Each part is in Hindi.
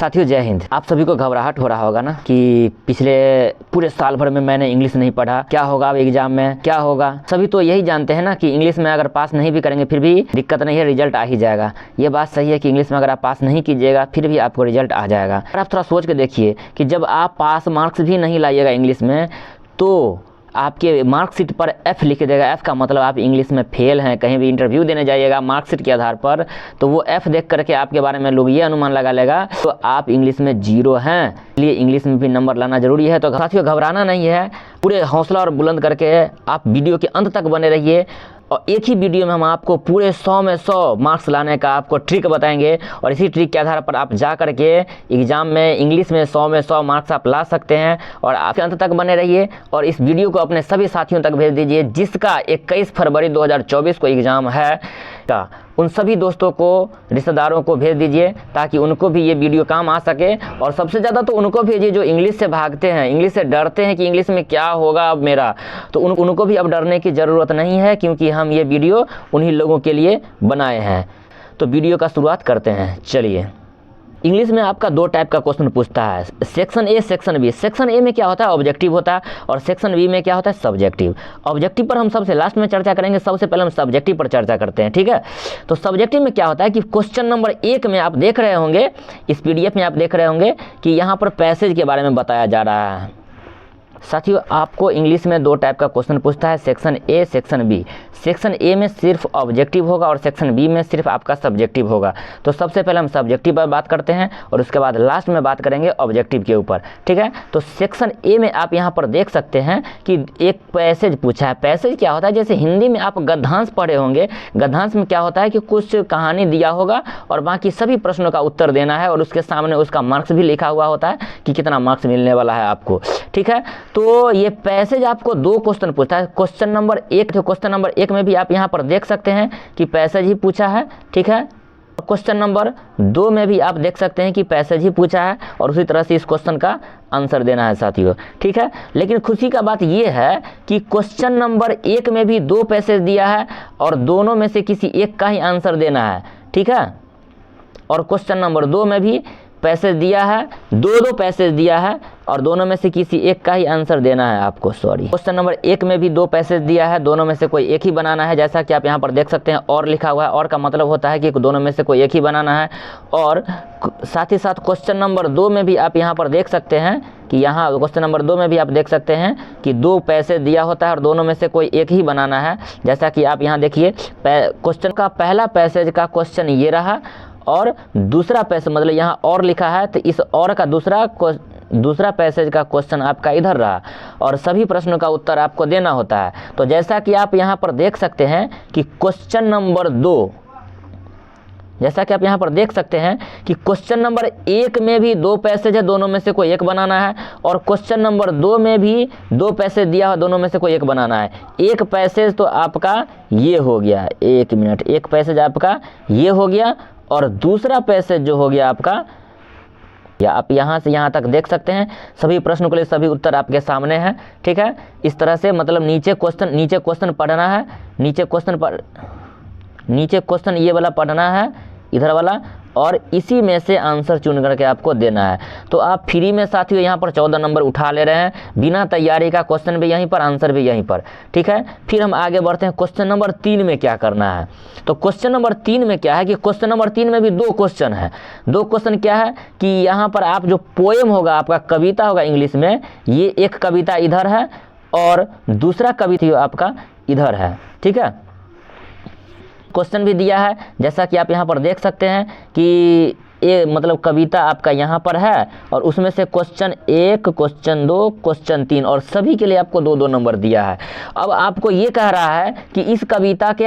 साथियों जय हिंद। आप सभी को घबराहट हो रहा होगा ना कि पिछले पूरे साल भर में मैंने इंग्लिश नहीं पढ़ा, क्या होगा अब एग्जाम में, क्या होगा। सभी तो यही जानते हैं ना कि इंग्लिश में अगर पास नहीं भी करेंगे फिर भी दिक्कत नहीं है, रिजल्ट आ ही जाएगा। ये बात सही है कि इंग्लिश में अगर आप पास नहीं कीजिएगा फिर भी आपको रिजल्ट आ जाएगा। और आप थोड़ा सोच के देखिए कि जब आप पास मार्क्स भी नहीं लाइएगा इंग्लिश में तो आपके मार्कशीट पर F लिख देगा। F का मतलब आप इंग्लिश में फेल हैं। कहीं भी इंटरव्यू देने जाइएगा मार्कशीट के आधार पर तो वो F देख करके आपके बारे में लोग ये अनुमान लगा लेगा तो आप इंग्लिश में 0 हैं। इसलिए इंग्लिश में भी नंबर लाना जरूरी है। तो साथियों घबराना नहीं है, पूरे हौसला और बुलंद करके आप वीडियो के अंत तक बने रहिए और एक ही वीडियो में हम आपको पूरे 100 में 100 मार्क्स लाने का आपको ट्रिक बताएंगे और इसी ट्रिक के आधार पर आप जा करके एग्जाम में इंग्लिश में 100 में 100 मार्क्स आप ला सकते हैं। और आप अंत तक बने रहिए और इस वीडियो को अपने सभी साथियों तक भेज दीजिए जिसका 21 फरवरी 2024 को एग्ज़ाम है। उन सभी दोस्तों को, रिश्तेदारों को भेज दीजिए ताकि उनको भी ये वीडियो काम आ सके। और सबसे ज़्यादा तो उनको भेजिए जो इंग्लिश से भागते हैं, इंग्लिश से डरते हैं कि इंग्लिश में क्या होगा अब मेरा, तो उनको भी अब डरने की ज़रूरत नहीं है क्योंकि हम ये वीडियो उन्हीं लोगों के लिए बनाए हैं। तो वीडियो का शुरुआत करते हैं, चलिए। इंग्लिश में आपका 2 टाइप का क्वेश्चन पूछता है, section A, section B. Section A में क्या होता है, ऑब्जेक्टिव होता है और सेक्शन बी में क्या होता है, सब्जेक्टिव। ऑब्जेक्टिव पर हम सबसे लास्ट में चर्चा करेंगे, सबसे पहले हम सब्जेक्टिव पर चर्चा करते हैं, ठीक है। तो सब्जेक्टिव में क्या होता है कि क्वेश्चन नंबर 1 में आप देख रहे होंगे, इस PDF में आप देख रहे होंगे कि यहाँ पर पैसेज के बारे में बताया जा रहा है। साथियों आपको इंग्लिश में 2 टाइप का क्वेश्चन पूछता है, section A, section B. Section A में सिर्फ ऑब्जेक्टिव होगा और सेक्शन बी में सिर्फ आपका सब्जेक्टिव होगा। तो सबसे पहले हम सब्जेक्टिव पर बात करते हैं और उसके बाद लास्ट में बात करेंगे ऑब्जेक्टिव के ऊपर, ठीक है। तो सेक्शन ए में आप यहाँ पर देख सकते हैं कि एक पैसेज पूछा है। पैसेज क्या होता है, जैसे हिंदी में आप गद्यांश पढ़े होंगे, गद्यांश में क्या होता है कि कुछ कहानी दिया होगा और बाकी सभी प्रश्नों का उत्तर देना है और उसके सामने उसका मार्क्स भी लिखा हुआ होता है कि कितना मार्क्स मिलने वाला है आपको, ठीक है। तो ये पैसेज आपको 2 क्वेश्चन पूछता है। क्वेश्चन नंबर 1, तो क्वेश्चन नंबर 1 में भी आप यहाँ पर देख सकते हैं कि पैसेज ही पूछा है, ठीक है। क्वेश्चन नंबर 2 में भी आप देख सकते हैं कि पैसेज ही पूछा है और उसी तरह से इस क्वेश्चन का आंसर देना है साथियों, ठीक है। लेकिन खुशी का बात यह है कि क्वेश्चन नंबर 1 में भी 2 पैसेज दिया है और दोनों में से किसी एक का ही आंसर देना है, ठीक है। और क्वेश्चन नंबर 2 में भी पैसेज दिया है, 2 पैसेज दिया है और दोनों में से किसी एक का ही आंसर देना है आपको, सॉरी। क्वेश्चन नंबर 1 में भी 2 पैसेज दिया है, दोनों में से कोई एक ही बनाना है, जैसा कि आप यहाँ पर देख सकते हैं और लिखा हुआ है। और का मतलब होता है कि दोनों में से कोई एक ही बनाना है। और साथ ही साथ क्वेश्चन नंबर 2 में भी आप यहाँ पर देख सकते हैं कि यहाँ क्वेश्चन नंबर 2 में भी आप देख सकते हैं कि 2 पैसेज दिया होता है और दोनों में से कोई एक ही बनाना है। जैसा कि आप यहाँ देखिए, क्वेश्चन का पहला पैसेज का क्वेश्चन ये रहा और दूसरा पैसेज मतलब यहाँ और लिखा है तो इस और का दूसरा पैसेज का क्वेश्चन आपका इधर रहा और सभी प्रश्नों का उत्तर आपको देना होता है। तो जैसा कि आप यहाँ पर देख सकते हैं कि क्वेश्चन नंबर 2, जैसा कि आप यहाँ पर देख सकते हैं कि क्वेश्चन नंबर 1 में भी 2 पैसेज है, दोनों में से कोई एक बनाना है। और क्वेश्चन नंबर 2 में भी 2 पैसेज दिया हुआ, दोनों में से कोई एक बनाना है। एक पैसेज तो आपका ये हो गया, 1 मिनट, एक पैसेज आपका ये हो गया और दूसरा पैसेज जो हो गया आपका, या आप यहाँ से यहाँ तक देख सकते हैं। सभी प्रश्नों के लिए सभी उत्तर आपके सामने हैं, ठीक है। इस तरह से मतलब नीचे क्वेश्चन पढ़ना है, नीचे क्वेश्चन ये वाला पढ़ना है, इधर वाला, और इसी में से आंसर चुन करके आपको देना है। तो आप फ्री में साथियों यहाँ पर 14 नंबर उठा ले रहे हैं बिना तैयारी का। क्वेश्चन भी यहीं पर, आंसर भी यहीं पर, ठीक है। फिर हम आगे बढ़ते हैं, क्वेश्चन नंबर 3 में क्या करना है। तो क्वेश्चन नंबर 3 में क्या है कि क्वेश्चन नंबर 3 में भी 2 क्वेश्चन है। 2 क्वेश्चन क्या है कि यहाँ पर आप जो पोएम होगा, आपका कविता होगा इंग्लिश में, ये एक कविता इधर है और दूसरा कविता आपका इधर है, ठीक है। क्वेश्चन भी दिया है जैसा कि आप यहाँ पर देख सकते हैं कि ये मतलब कविता आपका यहाँ पर है और उसमें से क्वेश्चन 1, क्वेश्चन 2, क्वेश्चन 3 और सभी के लिए आपको 2-2 नंबर दिया है। अब आपको ये कह रहा है कि इस कविता के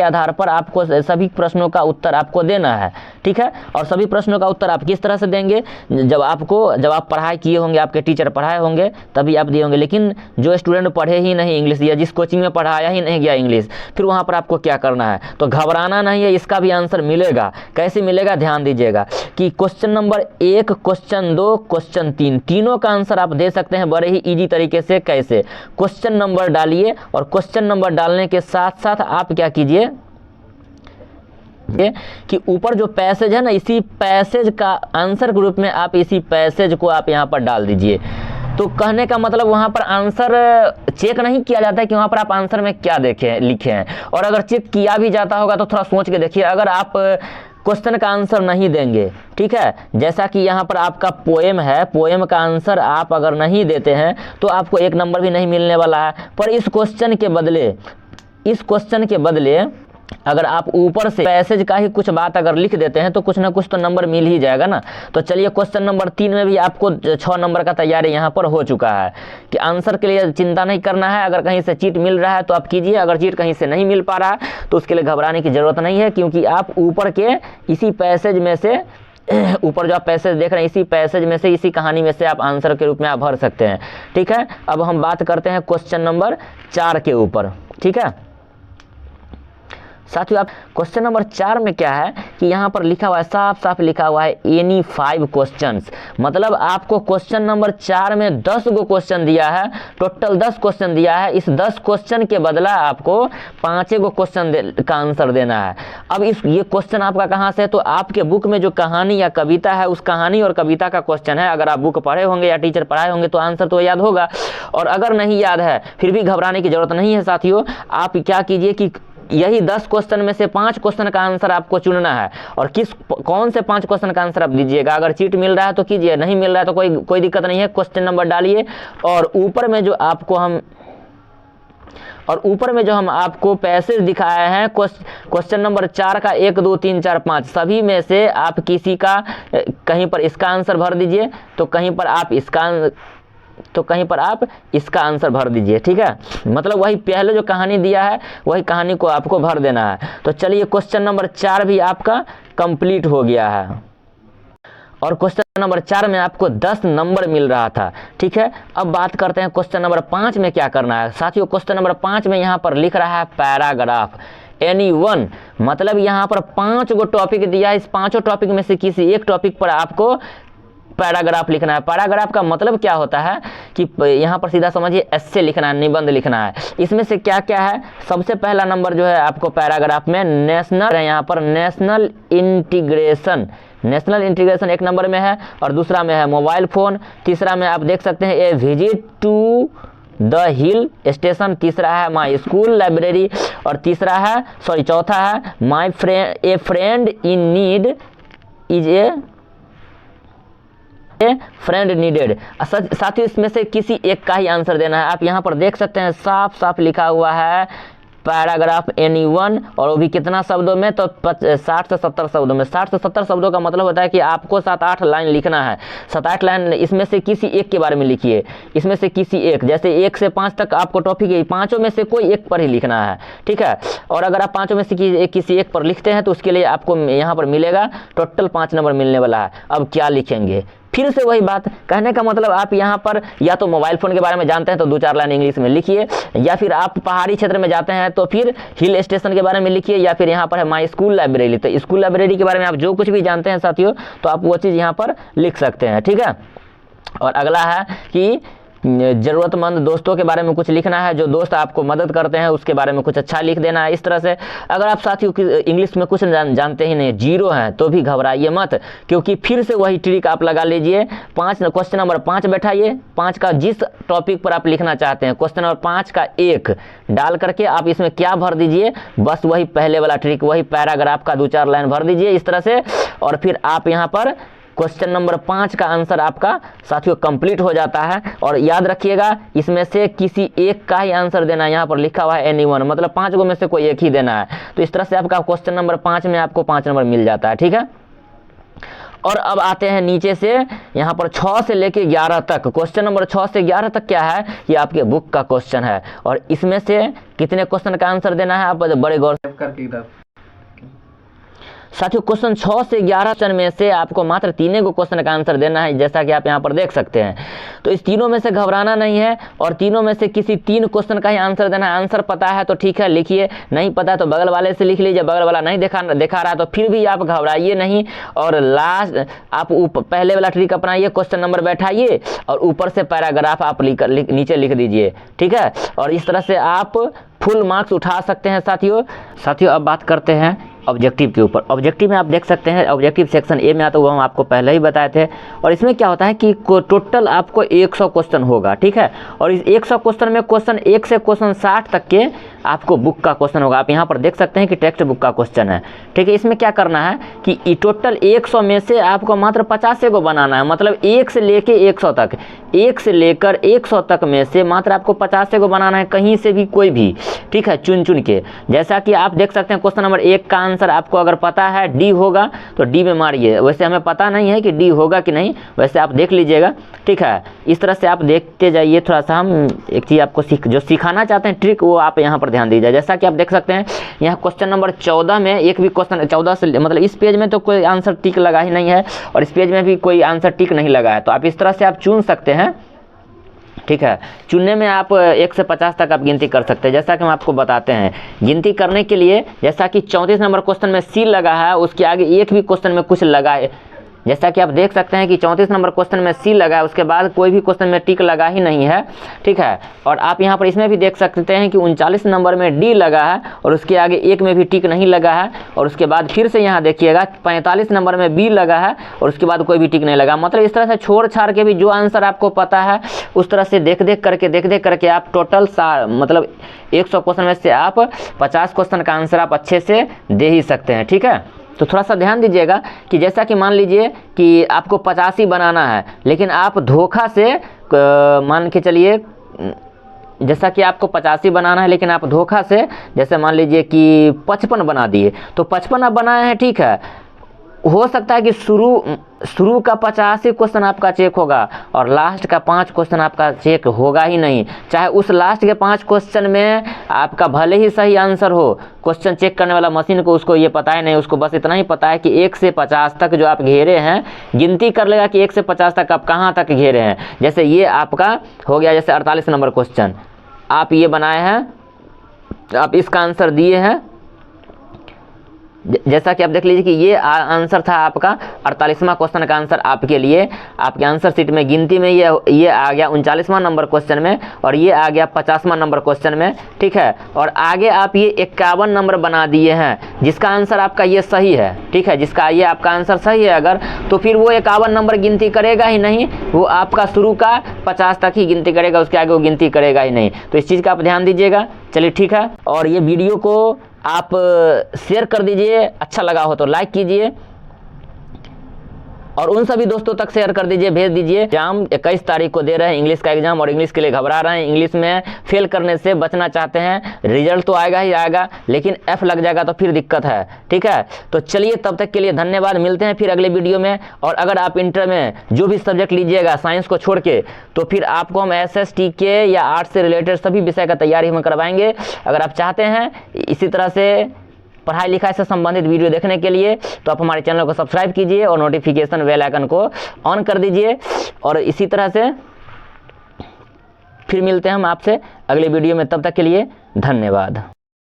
आधार पर आपको सभी प्रश्नों का उत्तर आपको देना है, ठीक है। और सभी प्रश्नों का उत्तर आप किस तरह से देंगे, जब आप पढ़ाई किए होंगे, आपके टीचर पढ़ाए होंगे तभी आप दिए होंगे। लेकिन जो स्टूडेंट पढ़े ही नहीं इंग्लिश, या जिस कोचिंग में पढ़ाया ही नहीं गया इंग्लिश, फिर वहाँ पर आपको क्या करना है। तो घबराना नहीं है, इसका भी आंसर मिलेगा। कैसे मिलेगा ध्यान दीजिएगा कि क्वेश्चन नंबर 1, क्वेश्चन 2, क्वेश्चन 3, तीनों का आंसर आप दे सकते हैं बड़े ही इजी तरीके से। कैसे, क्वेश्चन नंबर डालिए और क्वेश्चन नंबर डालने के साथ साथ आप क्या कीजिए, कि ऊपर जो पैसेज है ना, इसी पैसेज का आंसर के रूप में आप इसी पैसेज को आप यहाँ पर डाल दीजिए। तो कहने का मतलब वहाँ पर आंसर चेक नहीं किया जाता है कि वहाँ पर आप आंसर में क्या लिखे हैं। और अगर चेक किया भी जाता होगा तो थोड़ा सोच के देखिए, अगर आप क्वेश्चन का आंसर नहीं देंगे, ठीक है, जैसा कि यहाँ पर आपका पोएम है, पोएम का आंसर आप अगर नहीं देते हैं तो आपको 1 नंबर भी नहीं मिलने वाला है। पर इस क्वेश्चन के बदले अगर आप ऊपर से पैसेज का ही कुछ बात अगर लिख देते हैं तो कुछ ना कुछ तो नंबर मिल ही जाएगा ना। तो चलिए क्वेश्चन नंबर 3 में भी आपको 6 नंबर का तैयारी यहाँ पर हो चुका है कि आंसर के लिए चिंता नहीं करना है। अगर कहीं से चीट मिल रहा है तो आप कीजिए, अगर चीट कहीं से नहीं मिल पा रहा है तो उसके लिए घबराने की ज़रूरत नहीं है, क्योंकि आप ऊपर के इसी पैसेज में से, ऊपर जो आप पैसेज देख रहे हैं, इसी पैसेज में से, इसी कहानी में से आप आंसर के रूप में आप भर सकते हैं। ठीक है, अब हम बात करते हैं क्वेश्चन नंबर 4 के ऊपर। ठीक है साथियों, आप क्वेश्चन नंबर 4 में क्या है कि यहाँ पर लिखा हुआ है, साफ साफ लिखा हुआ है एनी 5 क्वेश्चंस। मतलब आपको क्वेश्चन नंबर 4 में 10 गो क्वेश्चन दिया है, टोटल 10 क्वेश्चन दिया है। इस 10 क्वेश्चन के बदला आपको 5 गो क्वेश्चन का आंसर देना है। अब ये क्वेश्चन आपका कहाँ से है, तो आपके बुक में जो कहानी या कविता है, उस कहानी और कविता का क्वेश्चन है। अगर आप बुक पढ़े होंगे या टीचर पढ़ाए होंगे तो आंसर तो याद होगा, और अगर नहीं याद है फिर भी घबराने की जरूरत नहीं है साथियों। आप क्या कीजिए कि यही 10 क्वेश्चन में से 5 क्वेश्चन का आंसर आपको चुनना है, और कौन से 5 क्वेश्चन का आंसर आप दीजिएगा। अगर चीट मिल रहा है तो कीजिए, नहीं मिल रहा है तो कोई दिक्कत नहीं है, क्वेश्चन नंबर डालिए। और ऊपर में जो हम आपको पैसेज दिखाए हैं क्वेश्चन नंबर 4 का 1 2 3 4 5 सभी में से आप किसी का कहीं पर इसका आंसर भर दीजिए, तो कहीं पर आप इसका आंसर भर दीजिए। ठीक है, मतलब वही पहले जो कहानी दिया है वही कहानी को आपको भर देना है। तो चलिए क्वेश्चन नंबर 4 भी आपका कंप्लीट हो गया है, और क्वेश्चन नंबर 4 में आपको 10 नंबर मिल रहा था। ठीक है, अब बात करते हैं क्वेश्चन नंबर 5 में क्या करना है। साथियों क्वेश्चन नंबर 5 में यहाँ पर लिख रहा है पैराग्राफ एनी 1, मतलब यहाँ पर 5 गो टॉपिक दिया है। इस 5 टॉपिक में से किसी एक टॉपिक पर आपको पैराग्राफ लिखना है। पैराग्राफ का मतलब क्या होता है कि यहाँ पर सीधा समझिए एस्से लिखना है, निबंध लिखना है। इसमें से क्या क्या है, सबसे पहला नंबर जो है आपको पैराग्राफ में नेशनल है, यहाँ पर नेशनल इंटीग्रेशन 1 नंबर में है, और दूसरा में है मोबाइल फ़ोन, तीसरा में आप देख सकते हैं a visit to the hill station, तीसरा है माई स्कूल लाइब्रेरी, और चौथा है my friend in need is a friend needed. साथियों इसमें से किसी एक का ही आंसर देना है। आप यहाँ पर देख सकते हैं साफ साफ लिखा हुआ है पैराग्राफ एनी 1, और वो भी कितना शब्दों में, तो 60 से 70 शब्दों में। 60 से 70 शब्दों का मतलब होता है कि आपको 7-8 लाइन लिखना है। 7-8 लाइन इसमें से किसी एक के बारे में लिखिए, इसमें से किसी एक, जैसे 1 से 5 तक आपको टॉपिक है, 5 में से कोई एक पर ही लिखना है। ठीक है, और अगर आप 5 में से किसी एक पर लिखते हैं तो उसके लिए आपको यहाँ पर मिलेगा टोटल 5 नंबर मिलने वाला है। अब क्या लिखेंगे, फिर से वही बात, कहने का मतलब आप यहाँ पर या तो मोबाइल फ़ोन के बारे में जानते हैं तो 2-4 लाइन इंग्लिश में लिखिए, या फिर आप पहाड़ी क्षेत्र में जाते हैं तो फिर हिल स्टेशन के बारे में लिखिए, या फिर यहाँ पर है माई स्कूल लाइब्रेरी, तो स्कूल लाइब्रेरी के बारे में आप जो कुछ भी जानते हैं साथियों तो आप वो चीज़ यहाँ पर लिख सकते हैं। ठीक है, और अगला है कि ज़रूरतमंद दोस्तों के बारे में कुछ लिखना है, जो दोस्त आपको मदद करते हैं उसके बारे में कुछ अच्छा लिख देना है। इस तरह से अगर आप साथियों इंग्लिश में कुछ जानते ही नहीं, 0 हैं, तो भी घबराइए मत, क्योंकि फिर से वही ट्रिक आप लगा लीजिए। क्वेश्चन नंबर 5 बैठाइए, 5 का जिस टॉपिक पर आप लिखना चाहते हैं क्वेश्चन नंबर 5 का 1 डाल करके आप इसमें क्या भर दीजिए, बस वही पहले वाला ट्रिक, वही पैराग्राफ का 2-4 लाइन भर दीजिए इस तरह से, और फिर आप यहाँ पर क्वेश्चन नंबर 5 का आंसर आपका साथियों कंप्लीट हो जाता है। और याद रखिएगा इसमें से किसी एक का ही आंसर देना है, यहाँ पर लिखा हुआ है एनी 1, मतलब 5 गो में से कोई एक ही देना है। तो इस तरह से आपका क्वेश्चन नंबर 5 में आपको 5 नंबर मिल जाता है। ठीक है, और अब आते हैं नीचे से, यहाँ पर 6 से लेके 11 तक, क्वेश्चन नंबर 6 से 11 तक क्या है, ये आपके बुक का क्वेश्चन है, और इसमें से कितने क्वेश्चन का आंसर देना है आप बड़े गौर करके। साथियों क्वेश्चन 6 से 11 में से आपको मात्र 3 गो क्वेश्चन का आंसर देना है, जैसा कि आप यहाँ पर देख सकते हैं। तो इस तीनों में से घबराना नहीं है, और तीनों में से किसी 3 क्वेश्चन का ही आंसर देना है। आंसर पता है तो ठीक है लिखिए, नहीं पता तो बगल वाले से लिख लीजिए, बगल वाला नहीं दिखा रहा है तो फिर भी आप घबराइए नहीं, और लास्ट आप पहले वाला ट्रिक अपनाइए, क्वेश्चन नंबर बैठाइए और ऊपर से पैराग्राफ आप नीचे लिख दीजिए। ठीक है, और इस तरह से आप फुल मार्क्स उठा सकते हैं साथियों। अब बात करते हैं ऑब्जेक्टिव के ऊपर। ऑब्जेक्टिव में आप देख सकते हैं, ऑब्जेक्टिव सेक्शन ए में आता है, वो हम आपको पहले ही बताए थे। और इसमें क्या होता है कि टोटल आपको 100 क्वेश्चन होगा, ठीक है। और इस 100 क्वेश्चन में क्वेश्चन 1 से क्वेश्चन 60 तक के आपको बुक का क्वेश्चन होगा। आप यहाँ पर देख सकते हैं कि टेक्स्ट बुक का क्वेश्चन है, ठीक है। इसमें क्या करना है कि टोटल 100 में से आपको मात्र 50 को बनाना है, मतलब 1 से लेके 100 तक, 1 से लेकर 100 तक में से मात्र आपको 50 को बनाना है, कहीं से भी कोई भी, ठीक है, चुन चुन के। जैसा कि आप देख सकते हैं क्वेश्चन नंबर 1 का आंसर आपको अगर पता है डी होगा तो डी में मारिए। वैसे हमें पता नहीं है कि डी होगा कि नहीं, वैसे आप देख लीजिएगा, ठीक है। इस तरह से आप देखते जाइए। थोड़ा सा हम एक चीज़ आपको जो सिखाना चाहते हैं ट्रिक, वो आप यहाँ पर ध्यान दीजिए। जैसा कि आप देख सकते हैं यहाँ क्वेश्चन नंबर 14 में एक भी क्वेश्चन 14 से, मतलब इस पेज में तो कोई आंसर टिक लगा ही नहीं है और इस पेज में भी कोई आंसर टिक नहीं लगा है। तो आप इस तरह से आप चुन सकते हैं, ठीक है। चुनने में आप 1 से 50 तक आप गिनती कर सकते हैं। जैसा कि हम आपको बताते हैं, गिनती करने के लिए जैसा कि 34 नंबर क्वेश्चन में सी लगा है, उसके आगे एक भी क्वेश्चन में कुछ लगा है। जैसा कि आप देख सकते हैं कि 34 नंबर क्वेश्चन में सी लगा है, उसके बाद कोई भी क्वेश्चन में टिक लगा ही नहीं है, ठीक है। और आप यहाँ पर इसमें भी देख सकते हैं कि 39 नंबर में डी लगा है और उसके आगे एक में भी टिक नहीं लगा है। और उसके बाद फिर से यहाँ देखिएगा 45 नंबर में बी लगा है और उसके बाद कोई भी टिक नहीं लगा। मतलब इस तरह से छोड़ छाड़ के भी जो आंसर आपको पता है उस तरह से देख देख करके आप टोटल मतलब 100 क्वेश्चन में से आप 50 क्वेश्चन का आंसर आप अच्छे से दे ही सकते हैं, ठीक है। तो थोड़ा सा ध्यान दीजिएगा कि जैसा कि मान लीजिए कि आपको 85 बनाना है, लेकिन आप धोखा से मान के चलिए, जैसा कि आपको 85 बनाना है लेकिन आप धोखा से जैसे मान लीजिए कि 55 बना दिए, तो 55 आप बनाए हैं, ठीक है। हो सकता है कि शुरू का 85 क्वेश्चन आपका चेक होगा और लास्ट का 5 क्वेश्चन आपका चेक होगा ही नहीं। चाहे उस लास्ट के 5 क्वेश्चन में आपका भले ही सही आंसर हो, क्वेश्चन चेक करने वाला मशीन को उसको ये पता ही नहीं, उसको बस इतना ही पता है कि 1 से 50 तक जो आप घेरे हैं, गिनती कर लेगा कि 1 से 50 तक आप कहाँ तक घेरे हैं। जैसे ये आपका हो गया, जैसे 48 नंबर क्वेश्चन आप ये बनाए हैं, आप इसका आंसर दिए हैं। जैसा कि आप देख लीजिए कि ये आंसर था आपका 48वां क्वेश्चन का आंसर आपके लिए, आपके आंसर शीट में गिनती में ये आ गया 39वां नंबर क्वेश्चन में और ये आ गया 50वां नंबर क्वेश्चन में, ठीक है। और आगे आप ये 51 नंबर बना दिए हैं जिसका आंसर आपका ये सही है, ठीक है। जिसका ये आपका आंसर सही है अगर, तो फिर वो 51 नंबर गिनती करेगा ही नहीं, वो आपका शुरू का 50 तक ही गिनती करेगा, उसके आगे वो गिनती करेगा ही नहीं। तो इस चीज़ का आप ध्यान दीजिएगा। चलिए ठीक है। और ये वीडियो को आप शेयर कर दीजिए, अच्छा लगा हो तो लाइक कीजिए और उन सभी दोस्तों तक शेयर कर दीजिए, भेज दीजिए। एग्जाम 21 तारीख को दे रहे हैं इंग्लिश का एग्जाम और इंग्लिश के लिए घबरा रहे हैं, इंग्लिश में फेल करने से बचना चाहते हैं। रिजल्ट तो आएगा ही आएगा, लेकिन F लग जाएगा तो फिर दिक्कत है, ठीक है। तो चलिए तब तक के लिए धन्यवाद, मिलते हैं फिर अगले वीडियो में। और अगर आप इंटर में जो भी सब्जेक्ट लीजिएगा साइंस को छोड़ के, तो फिर आपको हम SST के या आर्ट्स से रिलेटेड सभी विषय का तैयारी हम करवाएंगे। अगर आप चाहते हैं इसी तरह से पढ़ाई लिखाई से संबंधित वीडियो देखने के लिए तो आप हमारे चैनल को सब्सक्राइब कीजिए और नोटिफिकेशन बेल आइकन को ऑन कर दीजिए। और इसी तरह से फिर मिलते हैं हम आपसे अगले वीडियो में, तब तक के लिए धन्यवाद।